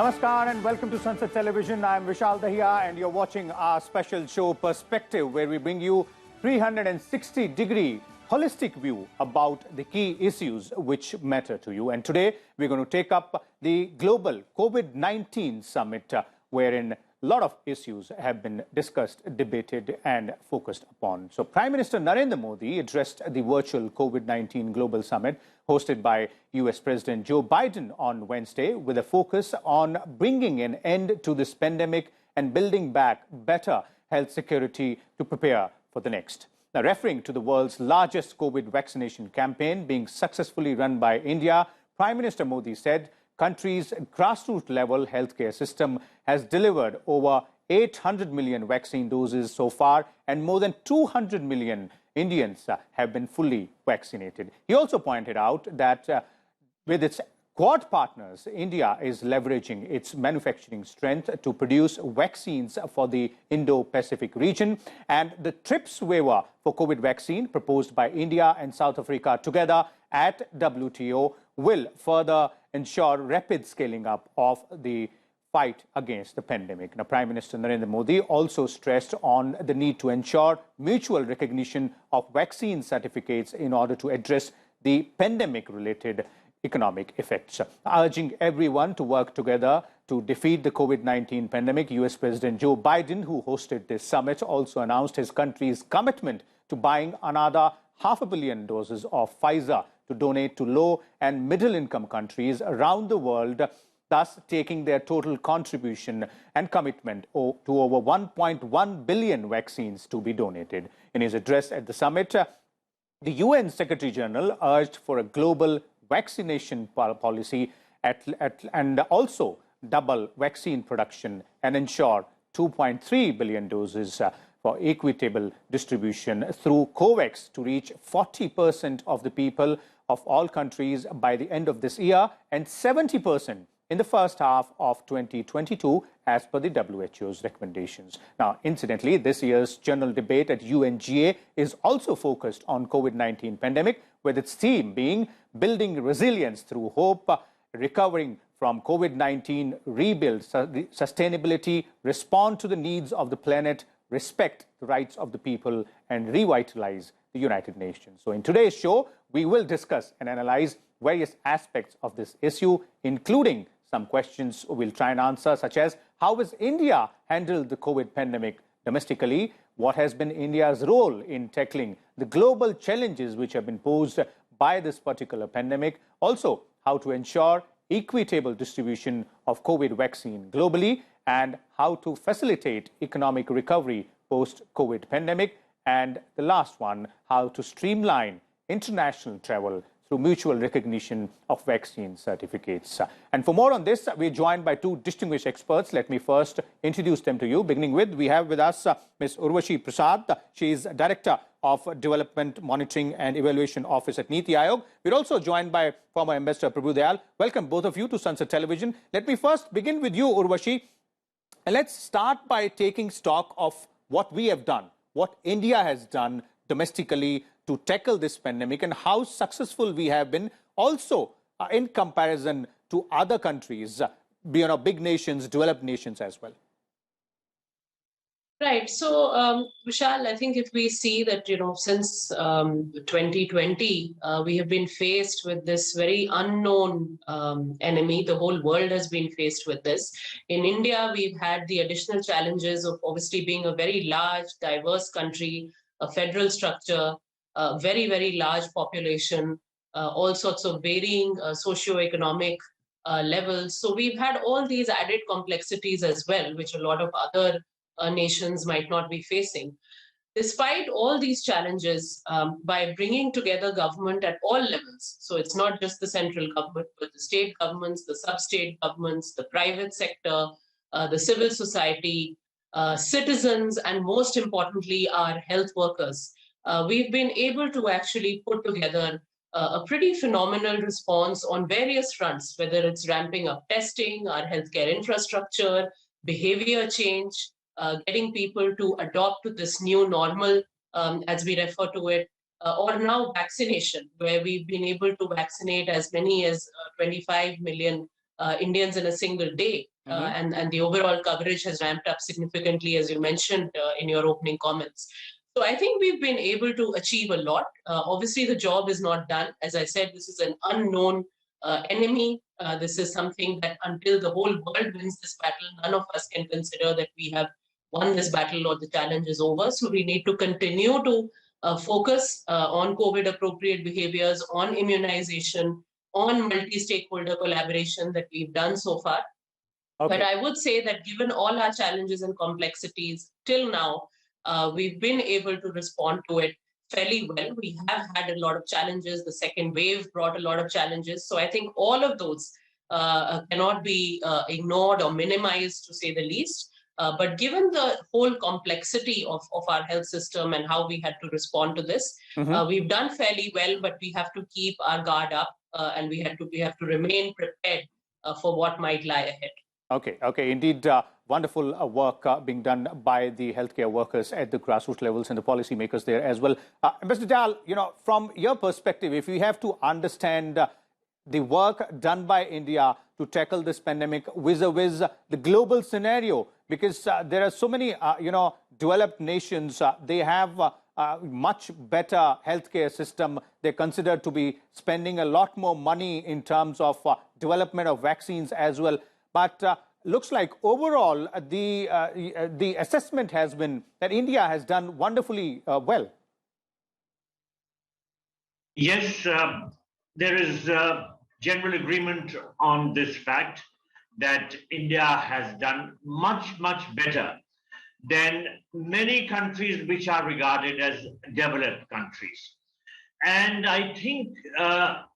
Namaskar and welcome to Sansad Television. I'm Vishal Dahiya and you're watching our special show Perspective, where we bring you 360-degree holistic view about the key issues which matter to you. And today we're going to take up the global COVID-19 summit, wherein a lot of issues have been discussed, debated and focused upon. So Prime Minister Narendra Modi addressed the virtual COVID-19 global summit hosted by US President Joe Biden on Wednesday, with a focus on bringing an end to this pandemic and building back better health security to prepare for the next. Now, referring to the world's largest COVID vaccination campaign being successfully run by India, Prime Minister Modi said country's grassroots level healthcare system has delivered over 800 million vaccine doses so far, and more than 200 million Indians have been fully vaccinated. He also pointed out that with its Quad partners, India is leveraging its manufacturing strength to produce vaccines for the Indo-Pacific region. And the TRIPS waiver for COVID vaccine proposed by India and South Africa together at WTO will further ensure rapid scaling up of the fight against the pandemic. Now, Prime Minister Narendra Modi also stressed on the need to ensure mutual recognition of vaccine certificates in order to address the pandemic-related economic effects. Urging everyone to work together to defeat the COVID-19 pandemic, US President Joe Biden, who hosted this summit, also announced his country's commitment to buying another 500 million doses of Pfizer to donate to low and middle-income countries around the world, thus taking their total contribution and commitment to over 1.1 billion vaccines to be donated. In his address at the summit, the UN Secretary General urged for a global vaccination policy and also double vaccine production and ensure 2.3 billion doses for equitable distribution through COVAX to reach 40% of the people of all countries by the end of this year and 70% in the first half of 2022 as per the WHO's recommendations. Now, incidentally, this year's general debate at UNGA is also focused on COVID-19 pandemic, with its theme being building resilience through hope, recovering from COVID-19, rebuild sustainability, respond to the needs of the planet, respect the rights of the people, and revitalize the United Nations. So in today's show, we will discuss and analyze various aspects of this issue, including some questions we'll try and answer, such as how has India handled the COVID pandemic domestically? What has been India's role in tackling the global challenges which have been posed by this particular pandemic? Also, how to ensure equitable distribution of COVID vaccine globally, and how to facilitate economic recovery post-COVID pandemic. And the last one, how to streamline international travel through mutual recognition of vaccine certificates. And for more on this, we're joined by two distinguished experts. Let me first introduce them to you. Beginning with, we have with us Ms. Urvashi Prasad. She is Director of Development Monitoring and Evaluation Office at Niti Ayog. We're also joined by former Ambassador Prabhu Dayal. Welcome both of you to Sansad Television. Let me first begin with you, Urvashi. And let's start by taking stock of what we have done, what India has done domestically to tackle this pandemic, and how successful we have been also in comparison to other countries, big nations, developed nations as well. Right. So, Vishal, I think if we see that, since 2020, we have been faced with this very unknown enemy. The whole world has been faced with this. In India, we've had the additional challenges of obviously being a very large, diverse country, a federal structure, a very, very large population, all sorts of varying socioeconomic levels. So we've had all these added complexities as well, which a lot of other nations might not be facing. Despite all these challenges, by bringing together government at all levels, so it's not just the central government, but the state governments, the sub-state governments, the private sector, the civil society, citizens, and most importantly, our health workers, we've been able to actually put together a pretty phenomenal response on various fronts, whether it's ramping up testing, our healthcare infrastructure, behavior change, getting people to adopt to this new normal, as we refer to it, or now vaccination, where we've been able to vaccinate as many as 25 million Indians in a single day. and the overall coverage has ramped up significantly, as you mentioned in your opening comments. So I think we've been able to achieve a lot. Obviously, the job is not done. As I said, this is an unknown enemy. This is something that until the whole world wins this battle, none of us can consider that we have won this battle or the challenge is over. So we need to continue to focus on COVID-appropriate behaviors, on immunization, on multi-stakeholder collaboration that we've done so far. Okay. But I would say that given all our challenges and complexities till now, we've been able to respond to it fairly well. We have had a lot of challenges. The second wave brought a lot of challenges. So I think all of those cannot be ignored or minimized, to say the least. But given the whole complexity of our health system and how we had to respond to this, we've done fairly well, but we have to keep our guard up and we have to remain prepared for what might lie ahead. Okay. Indeed, wonderful work being done by the healthcare workers at the grassroots levels and the policymakers there as well. Mr. Dayal, from your perspective, if you have to understand the work done by India to tackle this pandemic vis-a-vis the global scenario, because there are so many, developed nations, they have much better healthcare system. They're considered to be spending a lot more money in terms of development of vaccines as well. But looks like overall the assessment has been that India has done wonderfully well. Yes, there is general agreement on this fact that India has done much better than many countries which are regarded as developed countries. And I think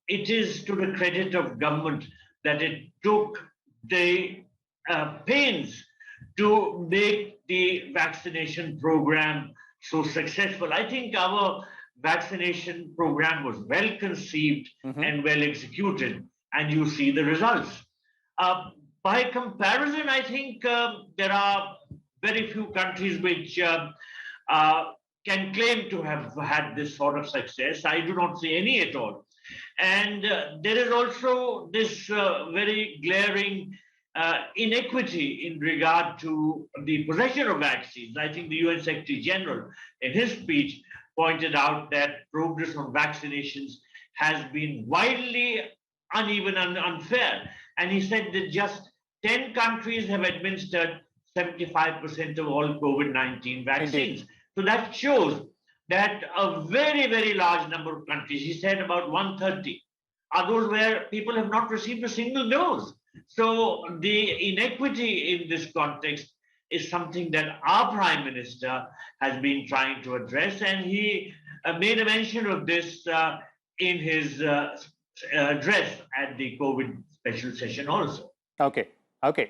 it is to the credit of government that it took the pains to make the vaccination program so successful. I think our vaccination program was well conceived and well executed, and you see the results. By comparison, I think there are very few countries which can claim to have had this sort of success. I do not see any at all. And there is also this very glaring inequity in regard to the possession of vaccines. I think the UN Secretary General, in his speech, pointed out that progress on vaccinations has been widely uneven and unfair. And he said that just 10 countries have administered 75% of all COVID-19 vaccines. Indeed. So that shows that a very large number of countries, he said about 130, are those where people have not received a single dose. So the inequity in this context is something that our Prime Minister has been trying to address, and he made a mention of this in his address at the COVID special session also. Okay.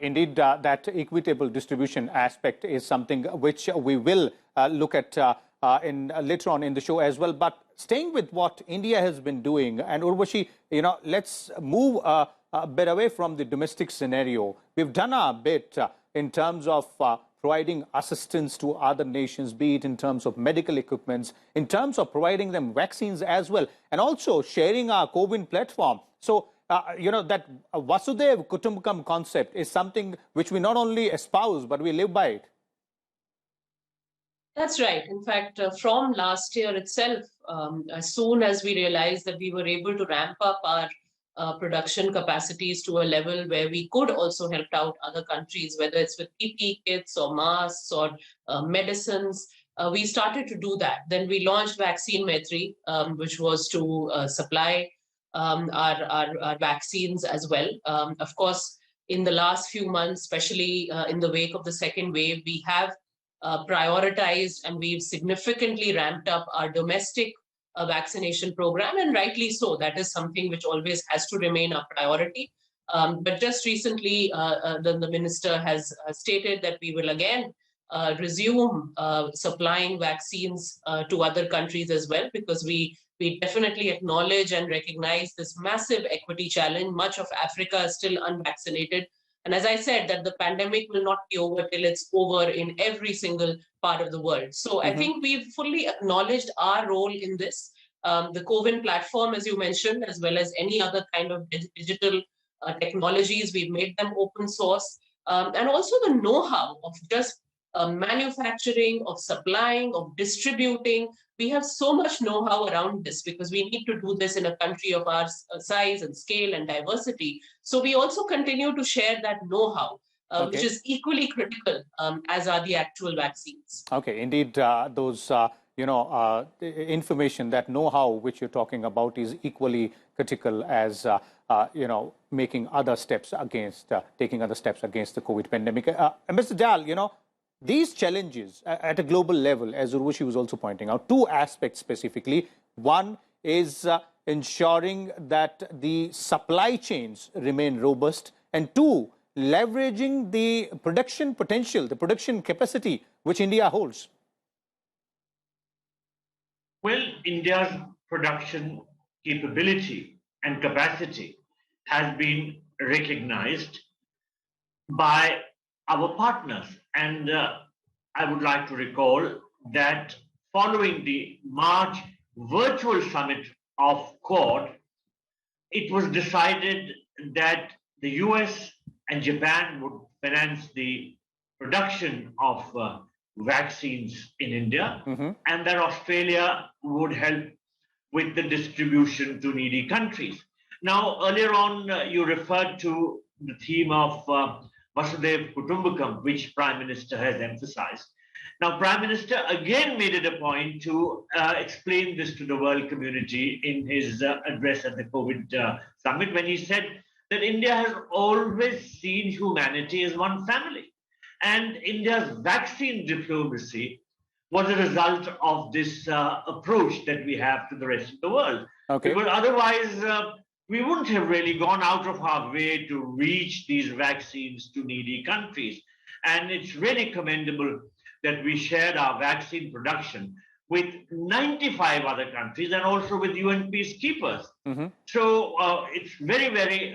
Indeed, that equitable distribution aspect is something which we will look at later on in the show as well. But staying with what India has been doing, and Urvashi, let's move a bit away from the domestic scenario. We've done our bit in terms of providing assistance to other nations, be it in terms of medical equipments, in terms of providing them vaccines as well, and also sharing our COVID platform. So, that Vasudev Kutumbakam concept is something which we not only espouse, but we live by it. That's right. In fact, from last year itself, as soon as we realized that we were able to ramp up our production capacities to a level where we could also help out other countries, whether it's with PPE kits or masks or medicines, we started to do that. Then we launched Vaccine Maitri, which was to supply our vaccines as well. Of course, in the last few months, especially in the wake of the second wave, we have prioritized and we've significantly ramped up our domestic vaccination program, and rightly so. That is something which always has to remain a priority. But just recently, the minister has stated that we will again resume supplying vaccines to other countries as well, because we definitely acknowledge and recognize this massive equity challenge. Much of Africa is still unvaccinated. And as I said, that the pandemic will not be over till it's over in every single part of the world. So I think we've fully acknowledged our role in this. The COVID platform, as you mentioned, as well as any other kind of digital technologies, we've made them open source. and also the know-how of just manufacturing, of supplying, of distributing. We have so much know-how around this because we need to do this in a country of our size and scale and diversity. So we also continue to share that know-how, which is equally critical as are the actual vaccines. Okay, indeed, those information, that know-how which you're talking about is equally critical as making other steps against taking other steps against the COVID pandemic. Mr. Dayal, these challenges at a global level, as Urvashi was also pointing out, two aspects specifically. One is ensuring that the supply chains remain robust, and two, leveraging the production potential, the production capacity which India holds. Well, India's production capability and capacity has been recognized by our partners. And I would like to recall that following the March virtual summit of Quad, it was decided that the US and Japan would finance the production of vaccines in India, and that Australia would help with the distribution to needy countries. Now, earlier on, you referred to the theme of Vasudev Kutumbakam, which Prime Minister has emphasized. Now, Prime Minister again made it a point to explain this to the world community in his address at the COVID summit, when he said that India has always seen humanity as one family. And India's vaccine diplomacy was a result of this approach that we have to the rest of the world. Because otherwise, we wouldn't have really gone out of our way to reach these vaccines to needy countries. And it's really commendable that we shared our vaccine production with 95 other countries and also with UN peacekeepers. So it's very, very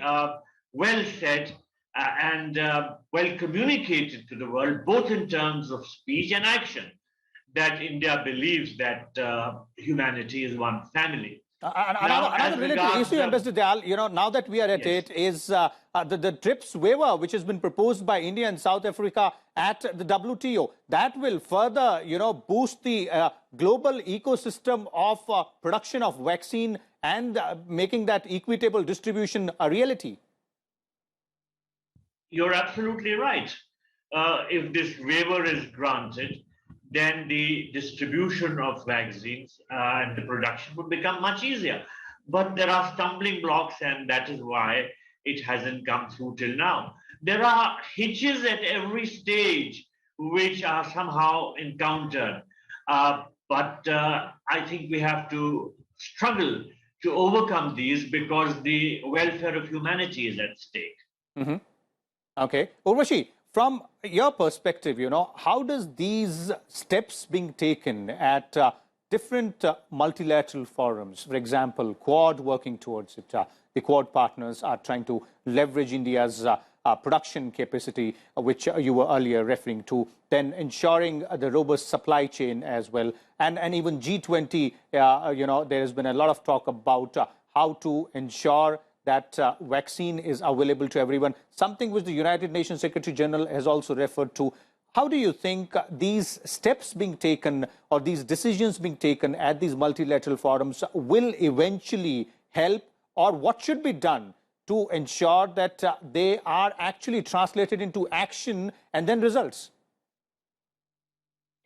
well said and well communicated to the world, both in terms of speech and action, that India believes that humanity is one family. Another related issue, Ambassador Dayal, now that we are at it, is the TRIPS waiver, which has been proposed by India and South Africa at the WTO. That will further, boost the global ecosystem of production of vaccine and making that equitable distribution a reality. You're absolutely right. If this waiver is granted, then the distribution of vaccines and the production would become much easier. But there are stumbling blocks, and that is why it hasn't come through till now. There are hitches at every stage which are somehow encountered. But I think we have to struggle to overcome these because the welfare of humanity is at stake. Okay. Urvashi, from your perspective, how does these steps being taken at different multilateral forums, for example, Quad working towards it, the Quad partners are trying to leverage India's production capacity, which you were earlier referring to, then ensuring the robust supply chain as well, and even G20, there has been a lot of talk about how to ensure that vaccine is available to everyone, something which the United Nations Secretary General has also referred to. How do you think these steps being taken or these decisions being taken at these multilateral forums will eventually help, or what should be done to ensure that they are actually translated into action and then results?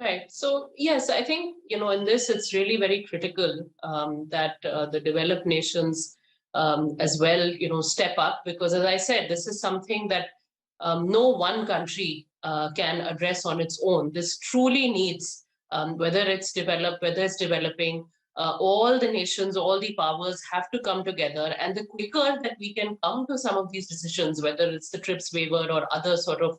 Right. So, yes, I think, in this, it's really very critical that the developed nations as well, step up, because as I said, this is something that no one country can address on its own. This truly needs, whether it's developed, whether it's developing, all the nations, all the powers have to come together. And the quicker that we can come to some of these decisions, whether it's the TRIPS waiver or other sort of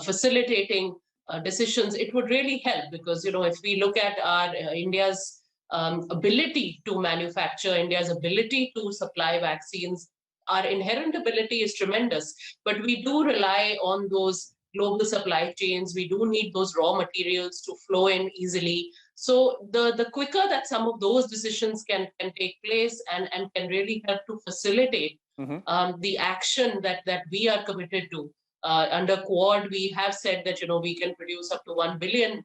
facilitating decisions, it would really help. Because, if we look at our India's ability to manufacture, India's ability to supply vaccines, our inherent ability is tremendous, but we do rely on those global supply chains. We do need those raw materials to flow in easily. So the quicker that some of those decisions can take place and can really help to facilitate the action that we are committed to, Under Quad, we have said that, we can produce up to 1 billion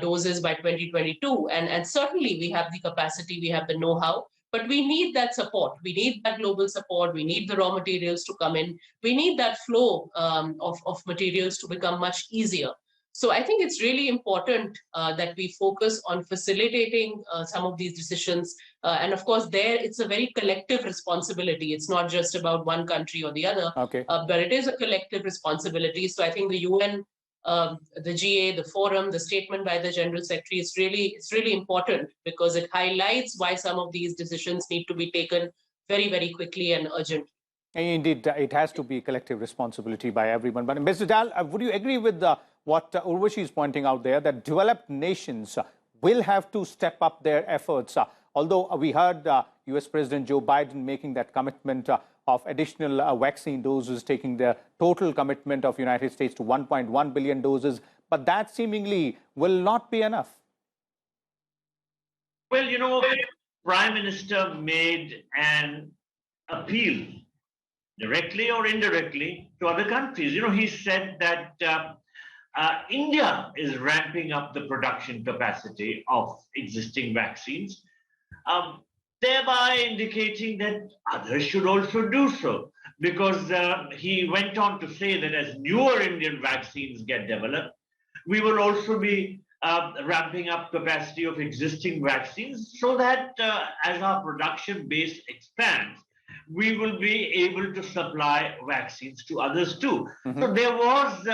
doses by 2022. And certainly we have the capacity, we have the know-how, but we need that support. We need that global support. We need the raw materials to come in. We need that flow of materials to become much easier. So I think it's really important that we focus on facilitating some of these decisions. And of course, there it's a very collective responsibility. It's not just about one country or the other, but it is a collective responsibility. So I think the UN, the GA, the forum, the statement by the General Secretary is really important because it highlights why some of these decisions need to be taken very, very quickly and urgently. Indeed, it has to be collective responsibility by everyone. But Mr. Dayal, would you agree with what Urvashi is pointing out there, that developed nations will have to step up their efforts? Although we heard US President Joe Biden making that commitment of additional vaccine doses, taking the total commitment of United States to 1.1 billion doses, but that seemingly will not be enough. Well, the Prime Minister made an appeal, directly or indirectly, to other countries. He said that India is ramping up the production capacity of existing vaccines, thereby indicating that others should also do so. Because he went on to say that as newer Indian vaccines get developed, we will also be ramping up capacity of existing vaccines so that as our production base expands, we will be able to supply vaccines to others too. So there was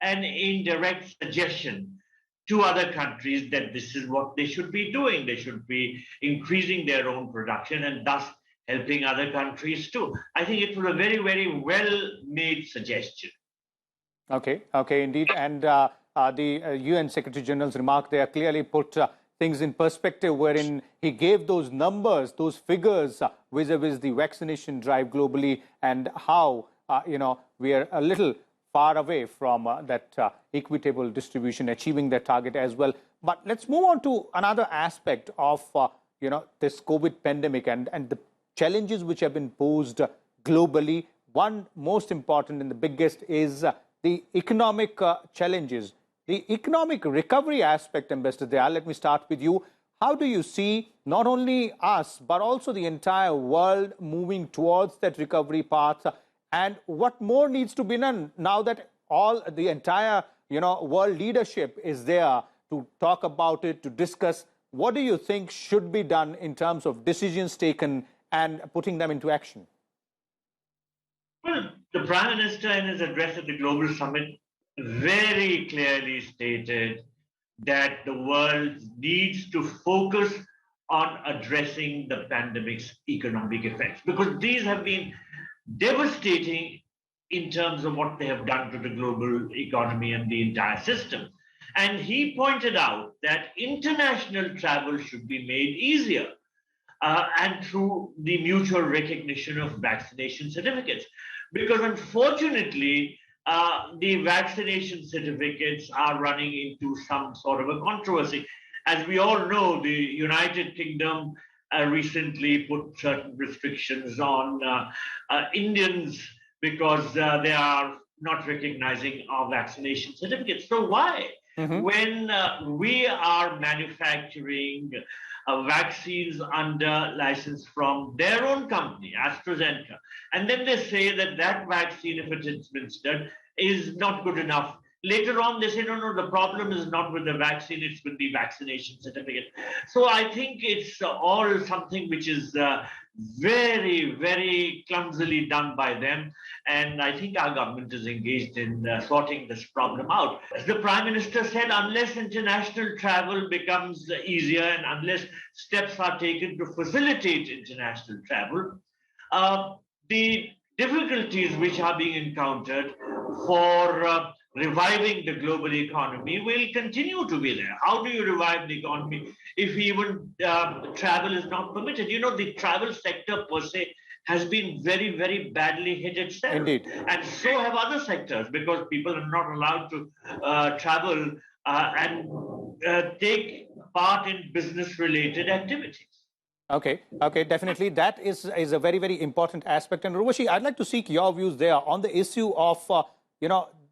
an indirect suggestion to other countries that this is what they should be doing. They should be increasing their own production and thus helping other countries too. I think it was a very, very well-made suggestion. Okay, indeed. And the UN Secretary General's remark there clearly put things in perspective, wherein he gave those numbers, those figures vis-a-vis the vaccination drive globally, and how we are a little far away from that equitable distribution, achieving that target as well. But let's move on to another aspect of this COVID pandemic and the challenges which have been posed globally. One most important and the biggest is the economic challenges. The economic recovery aspect, Ambassador Dayal, let me start with you. How do you see not only us, but also the entire world moving towards that recovery path? And what more needs to be done now that the entire world leadership is there to talk about it, to discuss? What do you think should be done in terms of decisions taken and putting them into action? Well, the Prime Minister in his address at the Global Summit very clearly stated that the world needs to focus on addressing the pandemic's economic effects, because these have been devastating in terms of what they have done to the global economy and the entire system. And he pointed out that international travel should be made easier and through the mutual recognition of vaccination certificates. Because unfortunately, the vaccination certificates are running into some sort of a controversy. As we all know, the United Kingdom recently put certain restrictions on Indians because they are not recognizing our vaccination certificates. So why? When we are manufacturing vaccines under license from their own company, AstraZeneca, and then they say that that vaccine, if it is administered, is not good enough. Later on, they say, no, the problem is not with the vaccine, it's with the vaccination certificate. So I think it's all something which is very, very clumsily done by them. And I think our government is engaged in sorting this problem out. As the Prime Minister said, unless international travel becomes easier and unless steps are taken to facilitate international travel, the difficulties which are being encountered for reviving the global economy will continue to be there. How do you revive the economy if even travel is not permitted? The travel sector per se has been very, very badly hit itself. Indeed. And so have other sectors, because people are not allowed to travel and take part in business-related activities. Okay, definitely. That is a very, very important aspect. And Urvashi, I'd like to seek your views there on the issue of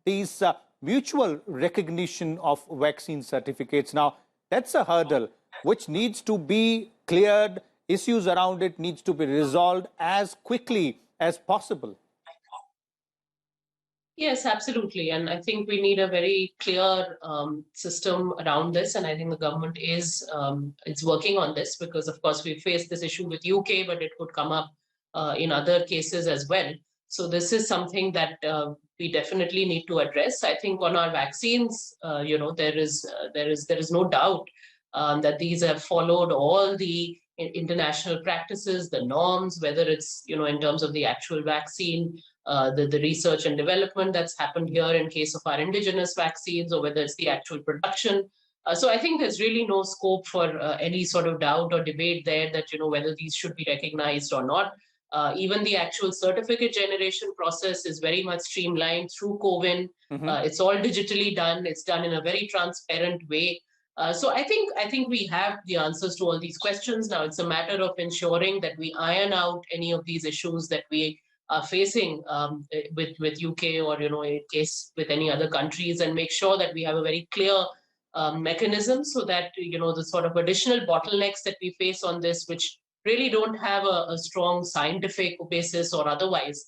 these mutual recognition of vaccine certificates. Now, that's a hurdle which needs to be cleared. Issues around it needs to be resolved as quickly as possible. Yes, absolutely. And I think we need a very clear system around this. And I think the government is it's working on this because, of course, we faced this issue with UK, but it could come up in other cases as well. So this is something that we definitely need to address. I think on our vaccines, there is no doubt that these have followed all the international practices, the norms, whether it's in terms of the actual vaccine, the research and development that's happened here in case of our indigenous vaccines, or whether it's the actual production. So I think there's really no scope for any sort of doubt or debate there that whether these should be recognized or not. Even the actual certificate generation process is very much streamlined through COVID. It's all digitally done. It's done in a very transparent way. So I think we have the answers to all these questions. Now it's a matter of ensuring that we iron out any of these issues that we are facing with UK or in case with any other countries, and make sure that we have a very clear mechanism so that the sort of additional bottlenecks that we face on this, which really don't have a strong scientific basis or otherwise,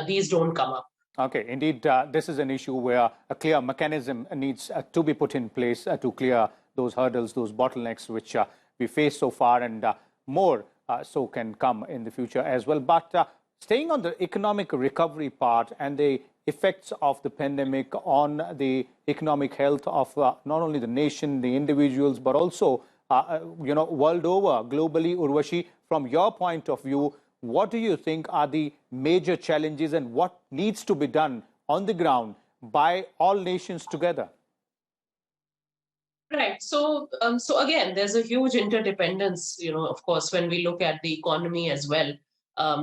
these don't come up. Okay, indeed, this is an issue where a clear mechanism needs to be put in place to clear those hurdles, those bottlenecks which we face so far, and more so can come in the future as well. But staying on the economic recovery part and the effects of the pandemic on the economic health of not only the nation, the individuals, but also world over, globally, Urvashi, from your point of view, what do you think are the major challenges and what needs to be done on the ground by all nations together? Right. So again, there's a huge interdependence, of course, when we look at the economy as well.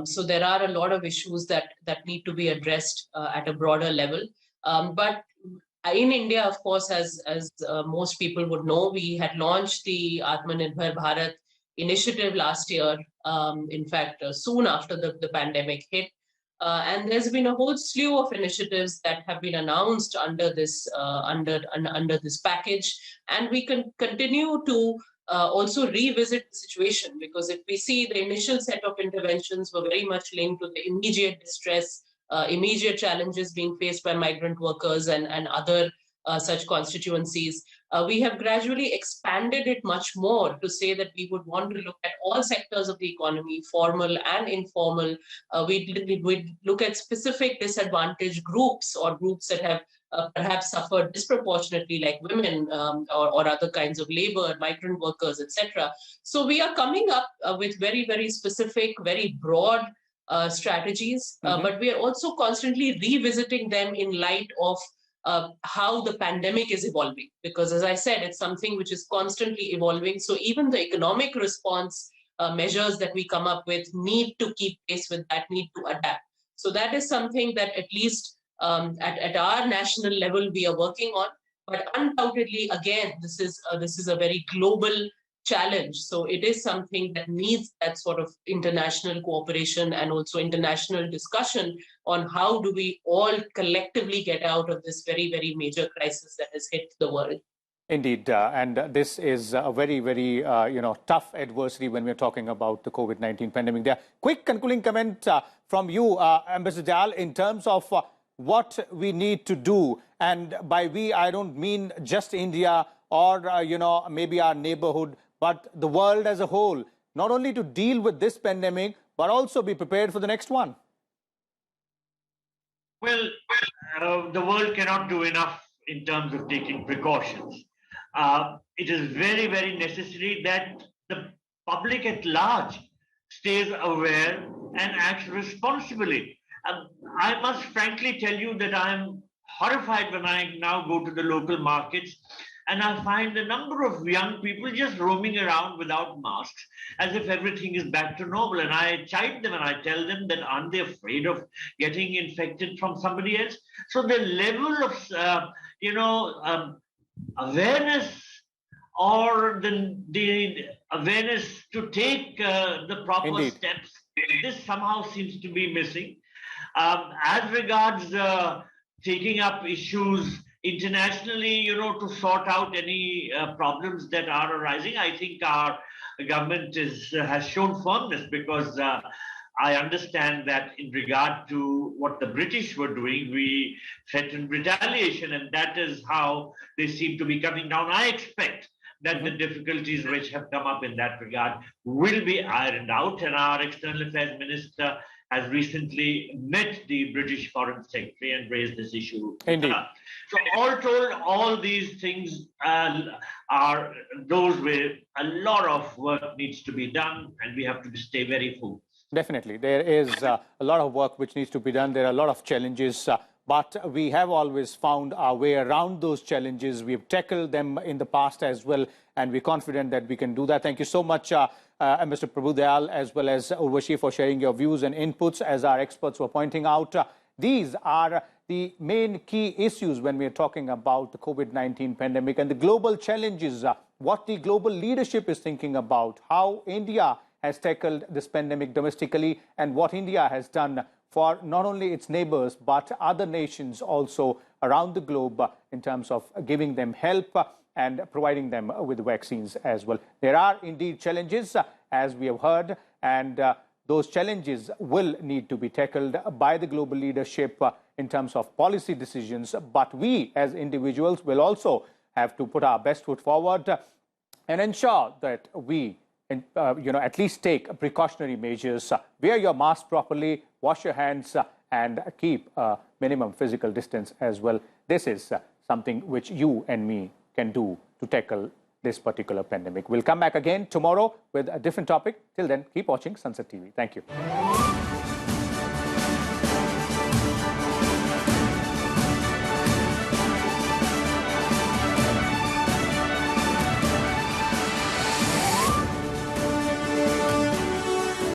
So there are a lot of issues that need to be addressed at a broader level. But in India, of course, as most people would know, we had launched the Atmanirbhar Bharat initiative last year, in fact, soon after the pandemic hit. And there's been a whole slew of initiatives that have been announced under this under this package, and we can continue to also revisit the situation, because if we see the initial set of interventions were very much linked to the immediate distress, immediate challenges being faced by migrant workers and other such constituencies. We have gradually expanded it much more to say that we would want to look at all sectors of the economy, formal and informal. We look at specific disadvantaged groups or groups that have perhaps suffered disproportionately, like women or other kinds of labor, migrant workers, etc. So we are coming up with very, very specific, very broad strategies, but we are also constantly revisiting them in light of how the pandemic is evolving, because as I said, it's something which is constantly evolving. So even the economic response measures that we come up with need to keep pace with that, need to adapt. So that is something that at least at our national level we are working on. But undoubtedly, again, this is a very global challenge. So it is something that needs that sort of international cooperation and also international discussion on how do we all collectively get out of this very, very major crisis that has hit the world. Indeed, and this is a very, very tough adversity when we're talking about the COVID-19 pandemic. There, quick concluding comment from you, Ambassador Dayal, in terms of what we need to do, and by we I don't mean just India or maybe our neighborhood, but the world as a whole, not only to deal with this pandemic, but also be prepared for the next one. Well, the world cannot do enough in terms of taking precautions. It is very, very necessary that the public at large stays aware and acts responsibly. I must frankly tell you that I'm horrified when I now go to the local markets and I find a number of young people just roaming around without masks as if everything is back to normal. And I chide them and I tell them that aren't they afraid of getting infected from somebody else? So the level of, awareness or the awareness to take the proper steps, this somehow seems to be missing. As regards taking up issues internationally, to sort out any problems that are arising. I think our government has shown firmness because I understand that in regard to what the British were doing, we threatened retaliation, and that is how they seem to be coming down. I expect that the difficulties which have come up in that regard will be ironed out, and our External Affairs Minister has recently met the British Foreign Secretary and raised this issue. Indeed. So all told, all these things are those where a lot of work needs to be done, and we have to stay very focused. Definitely. There is a lot of work which needs to be done. There are a lot of challenges, but we have always found our way around those challenges. We have tackled them in the past as well, and we're confident that we can do that. Thank you so much, Mr. Prabhu Dayal, as well as Urvashi, for sharing your views and inputs. As our experts were pointing out, these are the main key issues when we're talking about the COVID-19 pandemic and the global challenges, what the global leadership is thinking about, how India has tackled this pandemic domestically, and what India has done for not only its neighbors, but other nations also around the globe in terms of giving them help and providing them with vaccines as well. There are indeed challenges, as we have heard, and those challenges will need to be tackled by the global leadership in terms of policy decisions. But we as individuals will also have to put our best foot forward and ensure that we at least take precautionary measures, wear your mask properly, wash your hands, and keep minimum physical distance as well. This is something which you and me can do to tackle this particular pandemic. We'll come back again tomorrow with a different topic. Till then, keep watching Sansad TV. Thank you.